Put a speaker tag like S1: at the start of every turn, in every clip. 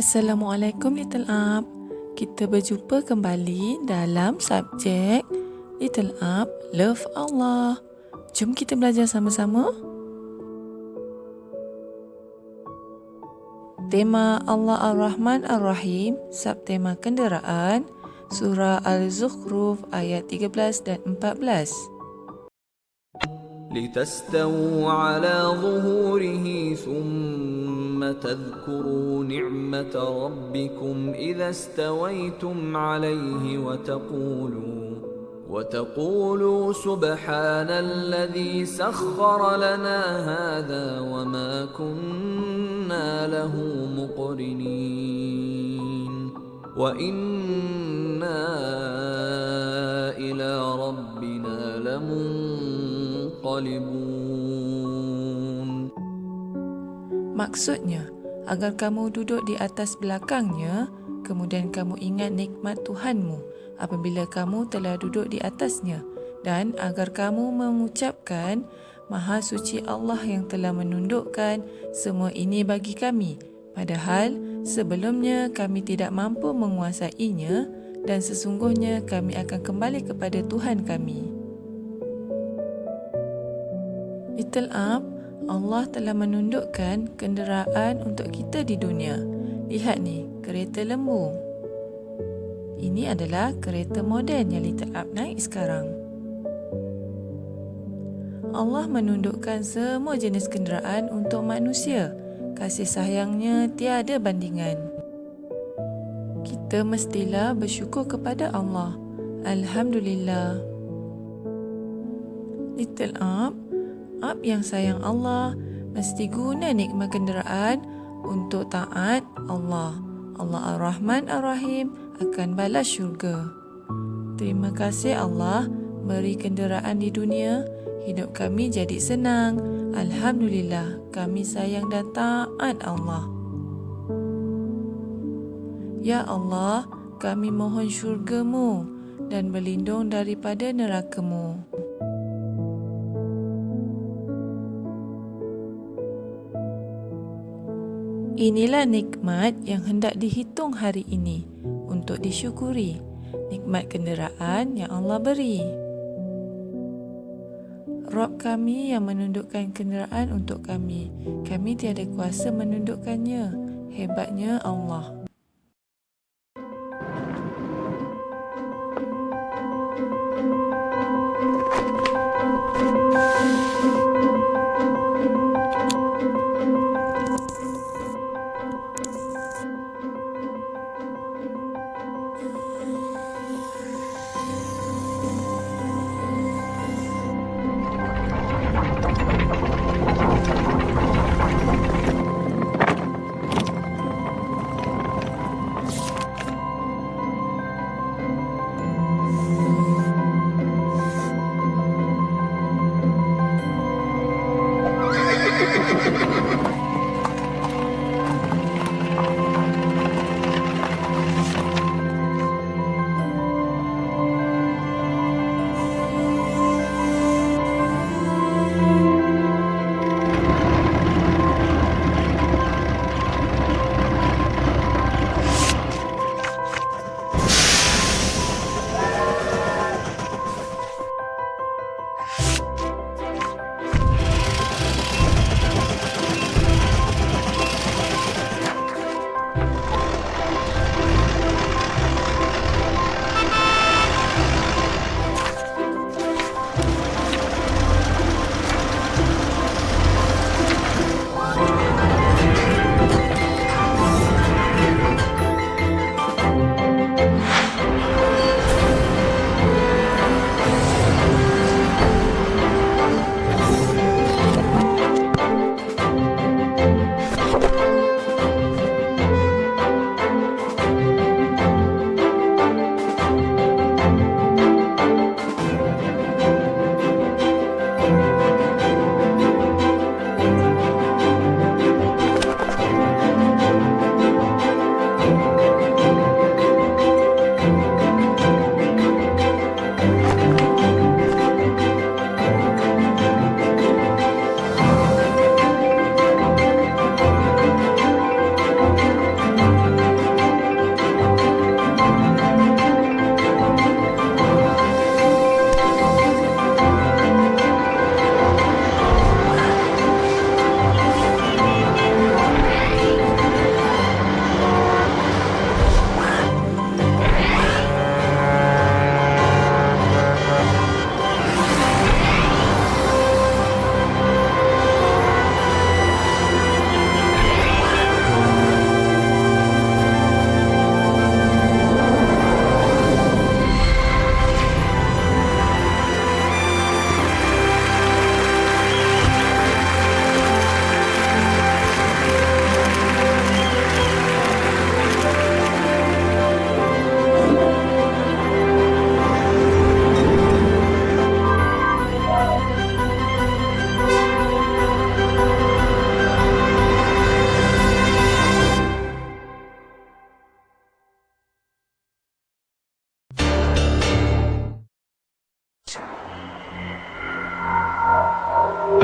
S1: Assalamualaikum Little Up. Kita berjumpa kembali dalam subjek Little Up Love Allah. Jom kita belajar sama-sama. Tema Allah Ar-Rahman Ar-Rahim, subtema Kenderaan, Surah Al-Zukhruf ayat 13 dan 14.
S2: لتستووا على ظهوره ثم تذكروا نعمة ربكم إذا استويتم عليه وتقولوا سبحان الذي سخر لنا هذا وما كنا له مقرنين وإنا إلى ربنا
S1: Maksudnya, agar kamu duduk di atas belakangnya, kemudian kamu ingat nikmat Tuhanmu apabila kamu telah duduk di atasnya, dan agar kamu mengucapkan, Maha suci Allah yang telah menundukkan semua ini bagi kami, padahal sebelumnya kami tidak mampu menguasainya, dan sesungguhnya kami akan kembali kepada Tuhan kami. Little Up, Allah telah menundukkan kenderaan untuk kita di dunia. Lihat ni, kereta lembu. Ini adalah kereta moden yang Little Up naik sekarang. Allah menundukkan semua jenis kenderaan untuk manusia. Kasih sayangnya tiada bandingan. Kita mestilah bersyukur kepada Allah. Alhamdulillah. Little Up yang sayang Allah mesti guna nikmat kenderaan untuk taat Allah. Allah Ar-Rahman Ar-Rahim akan balas syurga. Terima kasih Allah beri kenderaan di dunia, hidup kami jadi senang. Alhamdulillah, kami sayang dan taat Allah. Ya Allah, kami mohon syurga-Mu dan berlindung daripada neraka-Mu. Inilah nikmat yang hendak dihitung hari ini untuk disyukuri. Nikmat kenderaan yang Allah beri. Rabb kami yang menundukkan kenderaan untuk kami. Kami tiada kuasa menundukkannya. Hebatnya Allah.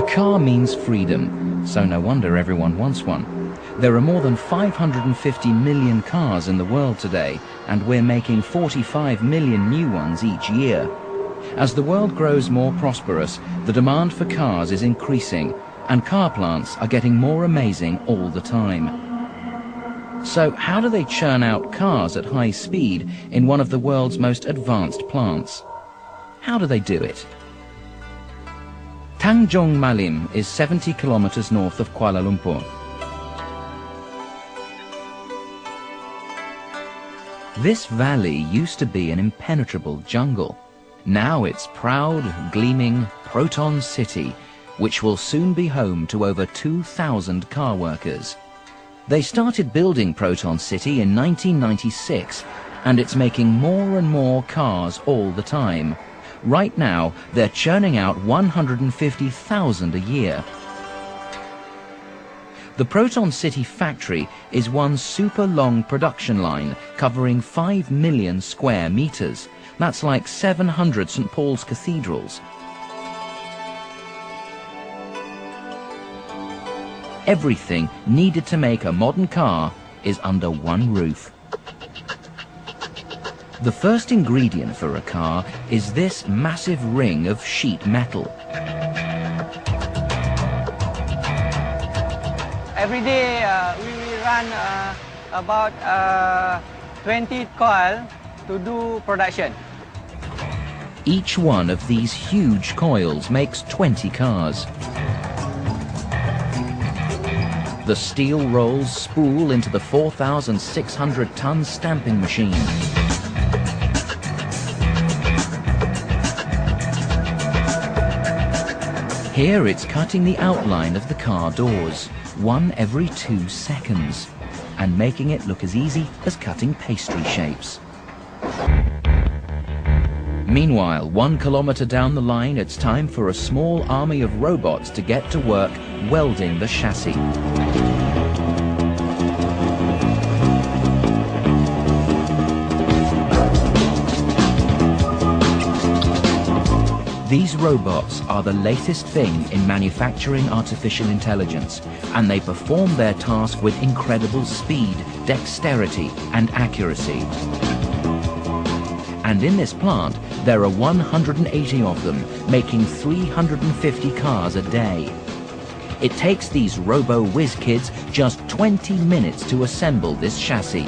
S3: car means freedom, so no wonder everyone wants one. There are more than 550 million cars in the world today, and we're making 45 million new ones each year. As the world grows more prosperous, the demand for cars is increasing, and car plants are getting more amazing all the time. So how do they churn out cars at high speed in one of the world's most advanced plants? How do they do it? Tanjung Malim is 70 kilometers north of Kuala Lumpur. This valley used to be an impenetrable jungle. Now it's proud, gleaming Proton City, which will soon be home to over 2,000 car workers. They started building Proton City in 1996, and it's making more and more cars all the time. Right now, they're churning out 150,000 a year. The Proton City factory is one super long production line covering 5 million square meters. That's like 700 St. Paul's cathedrals. Everything needed to make a modern car is under one roof. The first ingredient for a car is this massive ring of sheet metal.
S4: Every day we run about 20 coil to do production.
S3: Each one of these huge coils makes 20 cars. The steel rolls spool into the 4,600-ton stamping machine. Here it's cutting the outline of the car doors, one every 2 seconds, and making it look as easy as cutting pastry shapes. Meanwhile, 1 kilometer down the line, it's time for a small army of robots to get to work welding the chassis. These robots are the latest thing in manufacturing artificial intelligence, and they perform their task with incredible speed, dexterity, and accuracy. And in this plant, there are 180 of them, making 350 cars a day. It takes these robo-whiz kids just 20 minutes to assemble this chassis.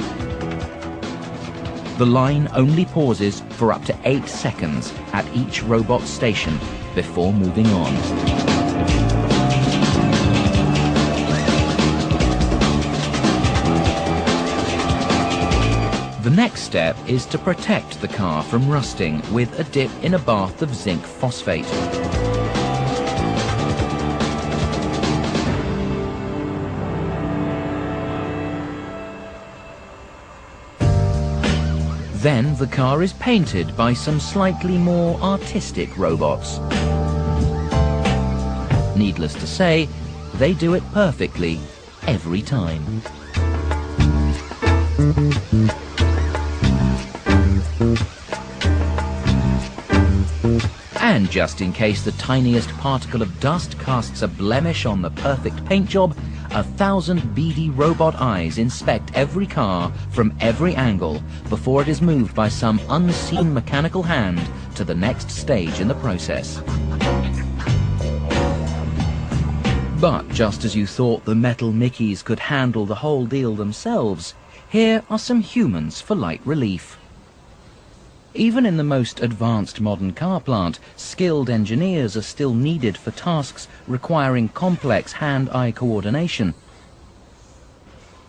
S3: The line only pauses for up to 8 seconds at each robot station before moving on. The next step is to protect the car from rusting with a dip in a bath of zinc phosphate. Then the car is painted by some slightly more artistic robots. Needless to say, they do it perfectly every time. And just in case the tiniest particle of dust casts a blemish on the perfect paint job, 1,000 beady robot eyes inspect every car from every angle before it is moved by some unseen mechanical hand to the next stage in the process. But just as you thought the metal Mickeys could handle the whole deal themselves, here are some humans for light relief. Even in the most advanced modern car plant, skilled engineers are still needed for tasks requiring complex hand-eye coordination.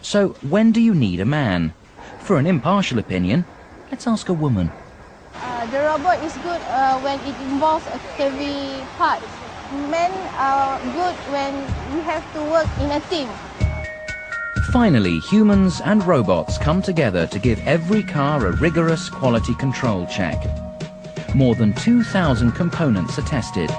S3: So when do you need a man? For an impartial opinion, let's ask a woman.
S5: The robot is good when it involves a heavy part. Men are good when we have to work in a team.
S3: Finally, humans and robots come together to give every car a rigorous quality control check. More than 2,000 components are tested.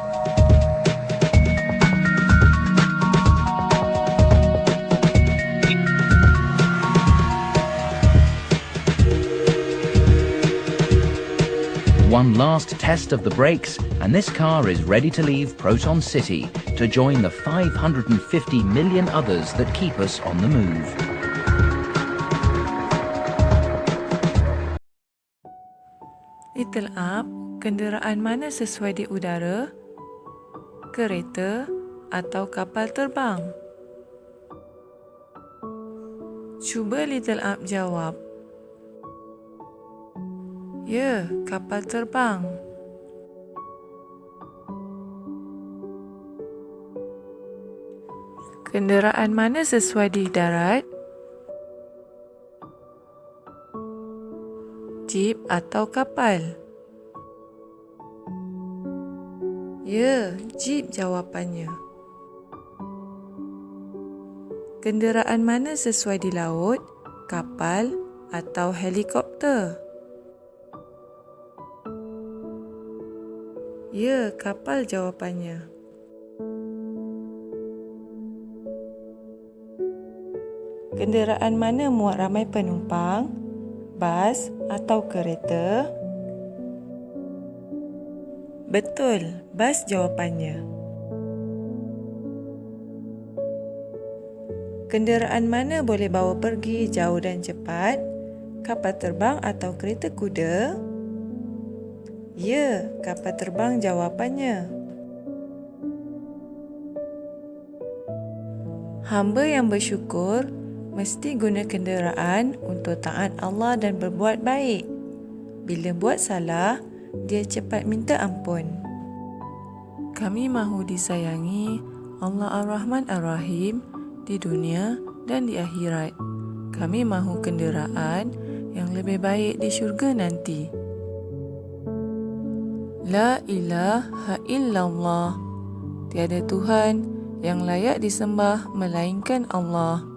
S3: One last test of the brakes, and this car is ready to leave Proton City to join the 550 million others that keep us on the move.
S1: Little Up, kenderaan mana sesuai di udara? Kereta atau kapal terbang? Cuba Little Up jawab. Ya, kapal terbang. Kenderaan mana sesuai di darat? Jeep atau kapal? Ya, jeep jawapannya. Kenderaan mana sesuai di laut? Kapal atau helikopter? Ya, kapal jawapannya. Kenderaan mana muat ramai penumpang? Bas atau kereta? Betul, bas jawapannya. Kenderaan mana boleh bawa pergi jauh dan cepat? Kapal terbang atau kereta kuda? Ya, kapal terbang jawapannya. Hamba yang bersyukur mesti guna kenderaan untuk taat Allah dan berbuat baik. Bila buat salah, dia cepat minta ampun. Kami mahu disayangi Allah Ar-Rahman Ar-Rahim di dunia dan di akhirat. Kami mahu kenderaan yang lebih baik di syurga nanti. La ilaha illallah. Tiada Tuhan yang layak disembah melainkan Allah.